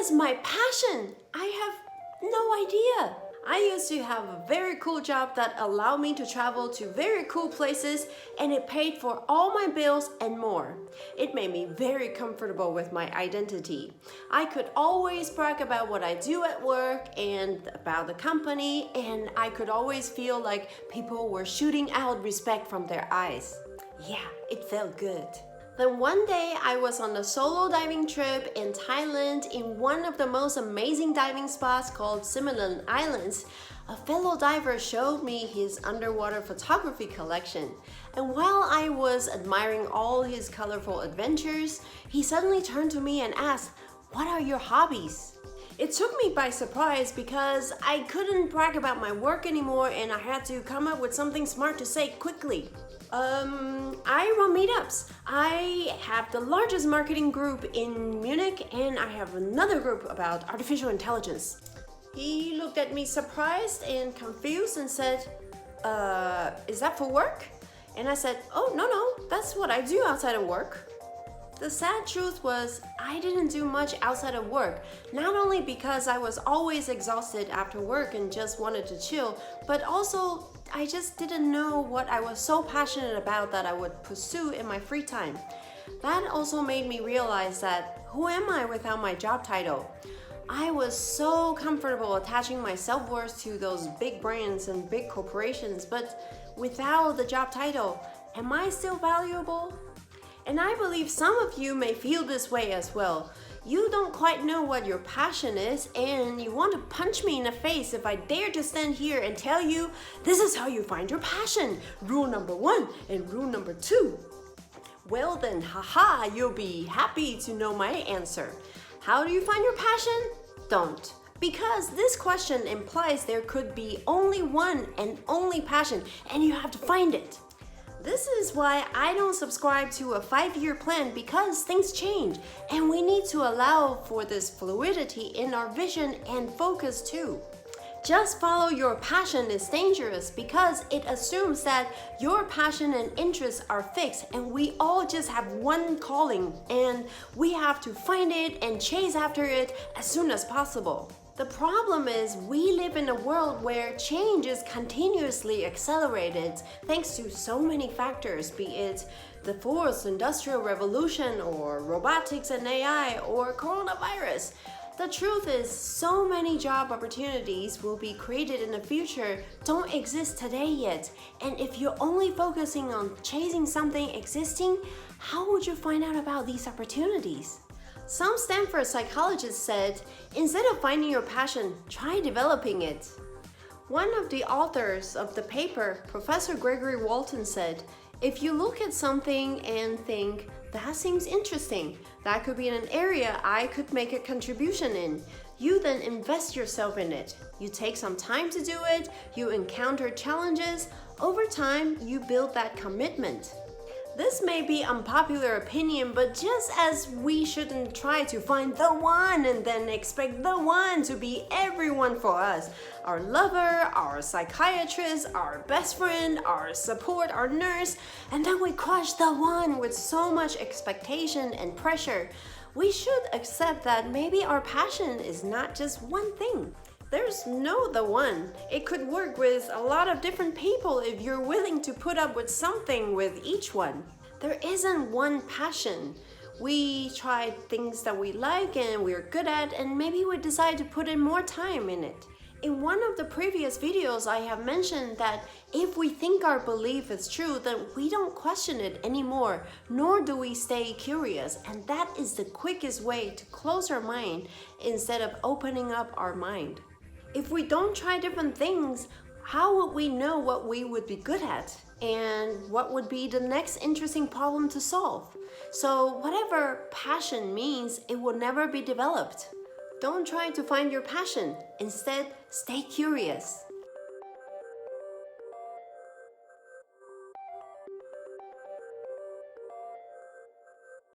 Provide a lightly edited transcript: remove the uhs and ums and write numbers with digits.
is my passion? I have no idea. I used to have a very cool job that allowed me to travel to very cool places, and it paid for all my bills and more. It made me very comfortable with my identity. I could always brag about what I do at work and about the company, and I could always feel like people were shooting out respect from their eyes. Yeah, it felt good. Then one day I was on a solo diving trip in Thailand in one of the most amazing diving spots called Similan Islands. A fellow diver showed me his underwater photography collection. And while I was admiring all his colorful adventures, he suddenly turned to me and asked, "What are your hobbies?" It took me by surprise because I couldn't brag about my work anymore and I had to come up with something smart to say quickly. I run meetups. I have the largest marketing group in Munich and I have another group about artificial intelligence. He looked at me surprised and confused and said, is that for work? And I said, oh, no, that's what I do outside of work. The sad truth was I didn't do much outside of work, not only because I was always exhausted after work and just wanted to chill, but also I just didn't know what I was so passionate about that I would pursue in my free time. That also made me realize that who am I without my job title? I was so comfortable attaching my self-worth to those big brands and big corporations, but without the job title, am I still valuable? And I believe some of you may feel this way as well. You don't quite know what your passion is and you want to punch me in the face if I dare to stand here and tell you this is how you find your passion. Rule number 1 and rule number 2. Well then, haha, you'll be happy to know my answer. How do you find your passion? Don't. Because this question implies there could be only one and only passion and you have to find it. This is why I don't subscribe to a 5-year plan because things change and we need to allow for this fluidity in our vision and focus too. Just follow your passion is dangerous because it assumes that your passion and interests are fixed and we all just have one calling and we have to find it and chase after it as soon as possible. The problem is we live in a world where change is continuously accelerated thanks to so many factors, be it the fourth industrial revolution or robotics and AI or coronavirus. The truth is so many job opportunities will be created in the future don't exist today yet. And if you're only focusing on chasing something existing, how would you find out about these opportunities? Some Stanford psychologists said, instead of finding your passion, try developing it. One of the authors of the paper, Professor Gregory Walton, said, if you look at something and think, that seems interesting, that could be an area I could make a contribution in, you then invest yourself in it. You take some time to do it, you encounter challenges, over time you build that commitment. This may be unpopular opinion, but just as we shouldn't try to find the one and then expect the one to be everyone for us, our lover, our psychiatrist, our best friend, our support, our nurse, and then we crush the one with so much expectation and pressure, we should accept that maybe our passion is not just one thing. There's no the one. It could work with a lot of different people if you're willing to put up with something with each one. There isn't one passion. We try things that we like and we're good at, and maybe we decide to put in more time in it. In one of the previous videos, I have mentioned that if we think our belief is true, then we don't question it anymore, nor do we stay curious. And that is the quickest way to close our mind instead of opening up our mind. If we don't try different things, how would we know what we would be good at and what would be the next interesting problem to solve? So whatever passion means, it will never be developed. Don't try to find your passion. Instead, stay curious.